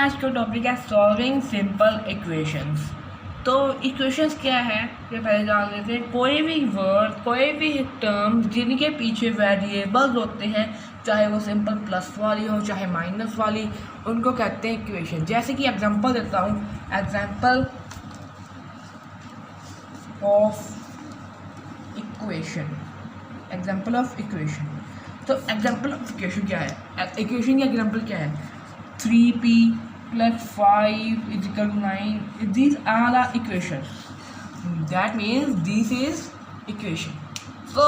आज का टॉपिक है सॉल्विंग सिंपल इक्वेशंस। तो इक्वेशंस क्या है ये पहले जान लेते हैं। कोई भी वर्ड, कोई भी टर्म जिनके पीछे वेरिएबल्स होते हैं, चाहे वो सिंपल प्लस वाली हो चाहे माइनस वाली, उनको कहते हैं इक्वेशन। जैसे कि एग्जांपल देता हूँ, example of equation, example of equation. तो एग्जांपल ऑफ इक्वेशन क्या है, इक्वेशन का एग्जांपल क्या है, 3p plus 5 is equal to 9. These are the equations. That means this is equation. So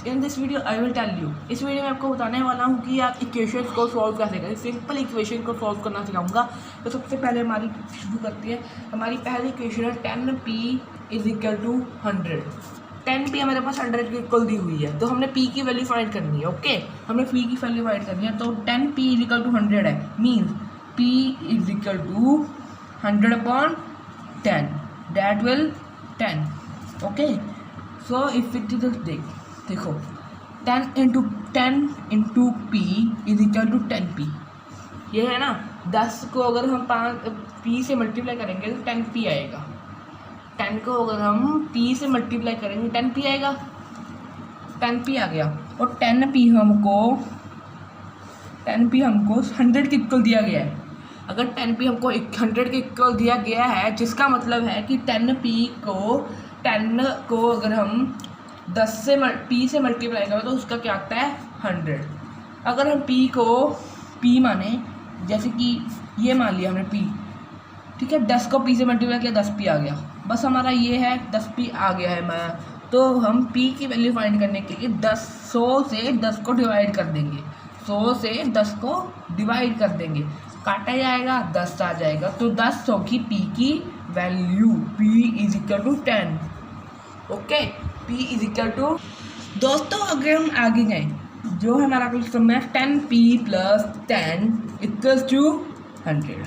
in this video I will tell you, इस video में आपको बताने वाला हूँ कि आप इक्वेशंस को सॉल्व कैसे करें। सिंपल इक्वेशन को सॉल्व करना सिखाऊंगा। तो सबसे पहले हमारी शुरू करती है। हमारी पहली इक्वेशन है 10p is equal to 100। 10p हमारे पास 100 के इक्वल दी हुई है, तो हमने p की वैल्यू फाइंड करनी है। ओके, हमने p की वैल्यू फाइंड करनी है। तो 10p इज इक्वल टू 100 है, means p is equal to 100/10, that will 10। Okay, so if it is देखो 10 into p is equal to 10p। ये है ना, 10 को अगर हम p से मल्टीप्लाई करेंगे तो 10p आएगा। 10 को अगर हम p से मल्टीप्लाई करेंगे 10p आएगा, 10p आ गया। और 10p हमको 100 के इक्वल दिया गया है। अगर 10p हमको 100 के इक्वल दिया गया है, जिसका मतलब है कि 10 को अगर हम 10 से p से मल्टीप्लाई करें तो उसका क्या आता है 100। अगर हम p माने, जैसे कि ये मान लिया हमने p, ठीक है, 10 को p से मल्टीप्लाई किया 10p आ गया। बस हमारा ये है 10p आ गया है। तो हम p की वैल्यू फाइंड करने के लिए 100 से 10 को डिवाइड कर देंगे। 100 से 10 को डिवाइड कर देंगे, काटा जाएगा 10 आ जाएगा। तो 10 होगी p की वैल्यू, p is equal to 10। Okay, p is equal to, दोस्तों अगर हम आगे जाएँ, जो हमारा क्वेश्चन है 10p + 10 इक्वल्स टू 100।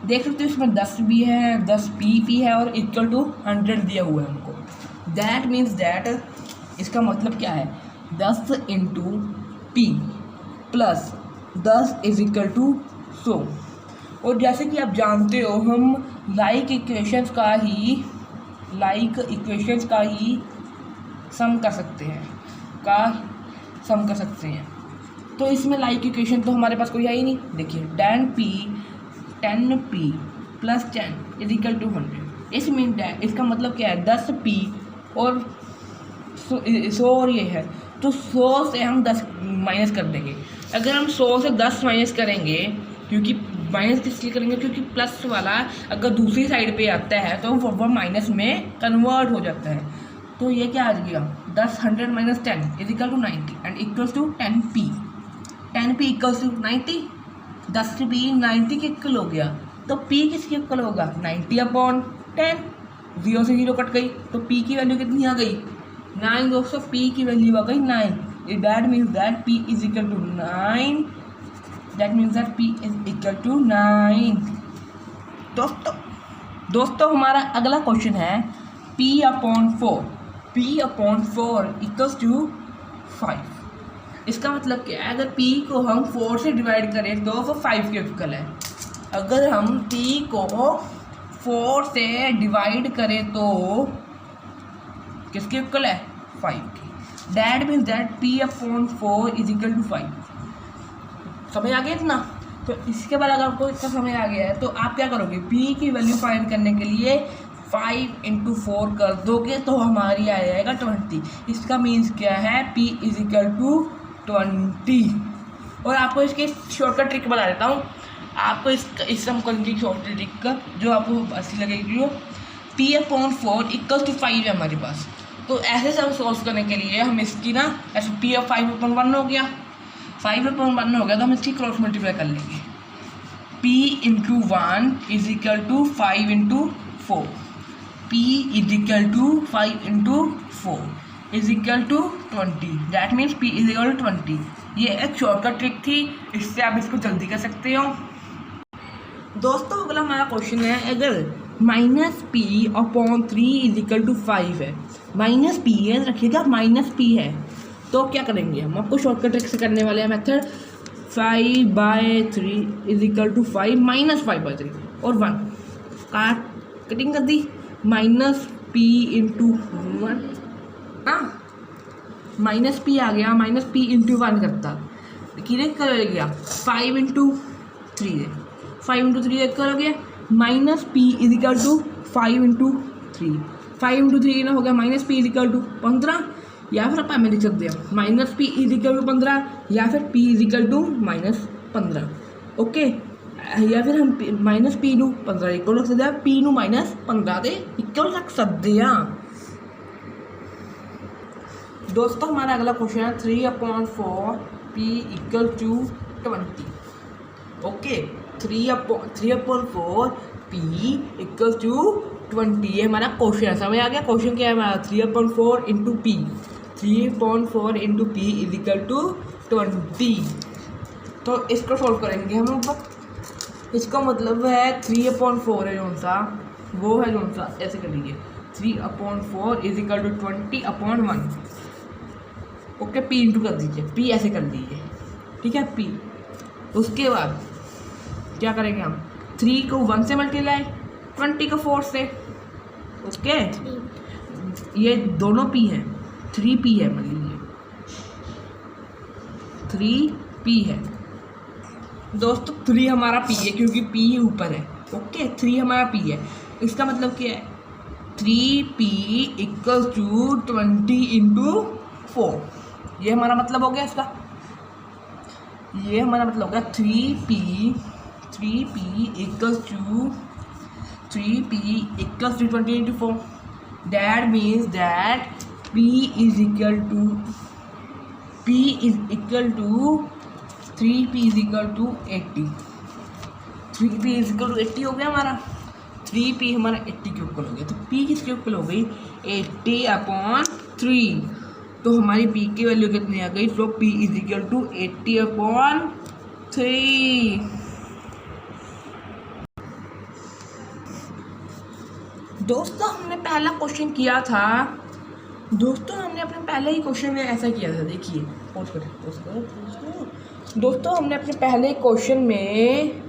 देख सकते हो इसमें 10 भी है, 10p है और इक्वल टू 100 दिया हुआ है हमको। दैट मीन्स दैट, इसका मतलब क्या है, 10 into p plus 10 is equal to 100। और जैसे कि आप जानते हो, हम लाइक इक्वेशंस का ही सम कर सकते हैं, तो इसमें लाइक इक्वेशन तो हमारे पास कोई है ही नहीं। देखिए 10p plus 10 is equal to 100। इसका मतलब क्या है, 10p और 100 और ये है, तो 100 से हम 10 माइनस कर देंगे। अगर हम 100 से 10 माइनस करेंगे, क्योंकि माइनस इसलिए करेंगे क्योंकि प्लस वाला अगर दूसरी साइड पे आता है तो वो माइनस में कन्वर्ट हो जाता है। तो ये क्या आ गया, 100 minus 10 is equal to 90 and equals to 10p। 10p equals to 90, 10p 90 के इक्वल हो गया। तो p किसके इक्वल होगा, 90/10। 0 से 0 कट गई, तो p की वैल्यू कितनी आ गई, 9। दोस्तों p की वैल्यू आ गई 9। That means that p is equal to 9। That means that p is equal to 9। दोस्तों हमारा अगला क्वेश्चन है p/4 इक्वल्स टू 5। इसका मतलब क्या है, अगर p को हम 4 से डिवाइड करें तो वो 5 के इक्वल है। अगर हम p को 4 से डिवाइड करें तो किसके इक्वल है, 5 की। That means that p/4 is equal to 5। समझ आ गया इतना? तो इसके बाद अगर आपको इतना समझ आ गया है तो आप क्या करोगे, p की वैल्यू फाइंड करने के लिए 5 इंटू 4 कर दोगे तो हमारी आ जाएगा 20। इसका मीन्स क्या है, p इज इक्वल टू 20। और आपको इसकी शॉर्टकट ट्रिक बता देता हूँ। आपको इस सम करने की शॉर्टकट ट्रिक जो आपको अच्छी लगेगी, वो p/4 इक्वल टू 5 है हमारे पास। तो ऐसे सम सॉल्व करने के लिए हम इसकी ना, ऐसे p/5/1 हो गया, 5/1 हो गया, तो हम इसकी क्रॉस मल्टीप्लाई कर लेंगे। p into 1 is equal to 5 into 4। p is equal to 5 into 4 is equal to 20। That means p is equal to 20। ये एक शॉर्टकट ट्रिक थी, इससे आप इसको जल्दी कर सकते हो। दोस्तों अगला हमारा क्वेश्चन है, अगर -p/3 इज इक्वल टू 5 है, -p है, रखिएगा -p है, तो क्या करेंगे हम, आपको शॉर्टकट ट्रिक से करने वाले हैं method. 5/3 is equal to 5 minus 5/3 और 1 कटिंग कर दी, माइनस पी इंटू 1 ना, माइनस पी आ गया, माइनस पी इंटू 1 करता किधर कर गया 5 इंटू 3 है, 5 इंटू 3 कर गया minus P is equal to 5 into 3, 5 into 3 ना हो गया minus P is equal to 15, या फिर अपन लिख सकते हैं minus P is equal to 15 या फिर P is equal to -15। Okay, या फिर हम माइनस पी नू 15 इक्वल रख सकते हैं, पी नू -15 दे इक्वल रख सकते हैं। दोस्तों हमारा अगला क्वेश्चन है 3/4 P equal to 20। Okay, 3/4 P equal to 20, ये हमारा क्वेश्चन है। समझ आ गया क्वेश्चन क्या है हमारा, 3/4 into P, 3/4 into P is equal to 20। तो इसको सॉल्व करेंगे हम लोग। इसका मतलब है 3/4 है जो सा, वो है जो सा, ऐसे कर लीजिए 3/4 is equal to 20/1। Okay, P into कर दीजिए, पी ऐसे कर दीजिए, ठीक है पी। उसके बाद क्या करेंगे हम, 3 को 1 से मल्टीप्लाई, 20 को 4 से। ओके, ये दोनों पी हैं, 3p है, मान लीजिए 3p है दोस्तों। 3 हमारा p है क्योंकि p ऊपर है। ओके, 3 हमारा p है, इसका मतलब क्या है 3p इक्वल टू 20 इंटू 4, ये हमारा मतलब हो गया इसका, ये हमारा मतलब हो गया 3p equal to 20 into 4। That means that p is equal to 3p is equal to 80। 3p is equal to 80 हो गया हमारा, 3p हमारा 80 के इक्वल हो गया। तो p किसके इक्वल हो गई 80/3। तो हमारी p की वैल्यू कितनी आ गई, तो p is equal to 80/3। दोस्तों हमने पहला क्वेश्चन किया था, दोस्तों हमने अपने पहले ही क्वेश्चन में ऐसा किया था, देखिए दोस्तों हमने अपने पहले क्वेश्चन में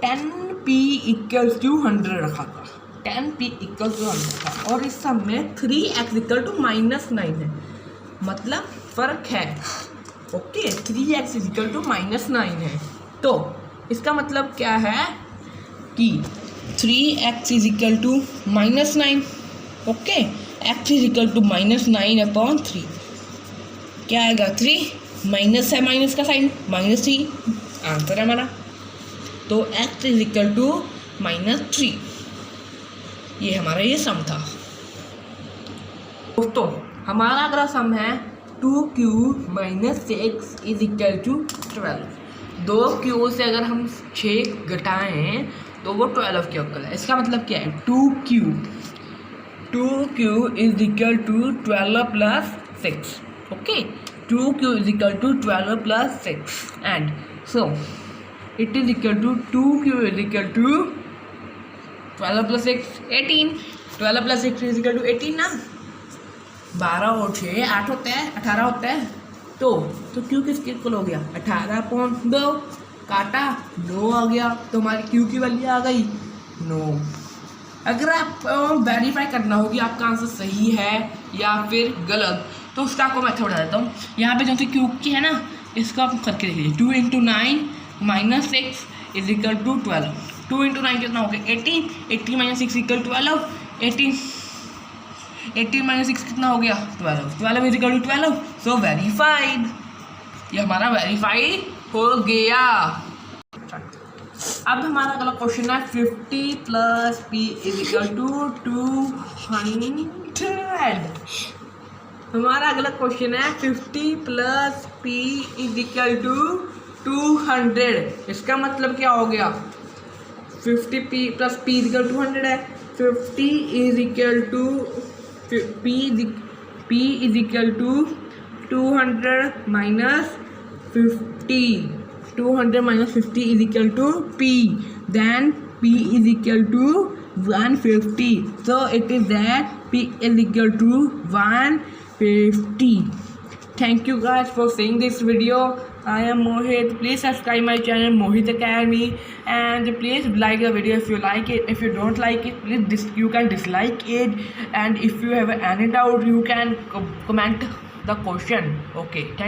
10p इक्वल्स टू 100 रखा था, 10p इक्वल्स टू 100 था, और इस सब में 3x इक्वल टू -9 है, मतलब फ़र्क है। ओके, 3x इक्वल टू -9 है, तो इसका मतलब क्या है कि 3x is equal to -9। Okay, x is equal to -9/3, क्या आएगा 3, माइनस है, माइनस का साइन -3 आंसर है हमारा। तो x इज इक्वल टू -3, ये हमारा ये सम था। दोस्तों हमारा अगला सम है 2q - 6 is equal to 12। 2q से अगर हम 6 घटाएं तो वो 12 के इक्वल है। इसका मतलब क्या है 2q is equal to 12 plus 6। Okay, 2q is equal to 12 plus 6 and so it is equal to 2q is equal to 12 plus 6 18। 12 plus 6 is equal to 18 ना, 12 और 6 8 होता है, 18 होता है। तो q किसके इक्वल हो गया 18/2, काटा 9 आ गया, तो हमारी q की वैल्यू आ गई 9। अगर आप वेरीफाई करना होगी आपका आंसर सही है या फिर गलत, तो उसका आपको मेथड बता देता हूँ। यहाँ पे जो सी क्यूब की है ना, इसको आप करके देखिए 2 × 9 - 6 इज इक्वल टू 12। 2 × 9 कितना हो गया 18, 18 - 6 इक्वल 12, 18 - 6 कितना हो गया 12, 12 is equal to 12। So verified, ये हमारा वेरीफाई हो गया। अब हमारा अगला क्वेश्चन है 50 + p इज इक्वल टू 200। हमारा अगला क्वेश्चन है 50 + p इज इक्वल टू 200। इसका मतलब क्या हो गया 50p + p is equal to 200 है। 50 is equal to p is equal to 200 - 50। 200 - 50 is equal to p, then p is equal to 150. So it is that p is equal to 150. Thank you guys for seeing this video. I am Mohit. Please subscribe my channel Mohit Academy, and please like the video if you like it. If you don't like it, please you can dislike it, and if you have any doubt you can comment the question. Okay, thank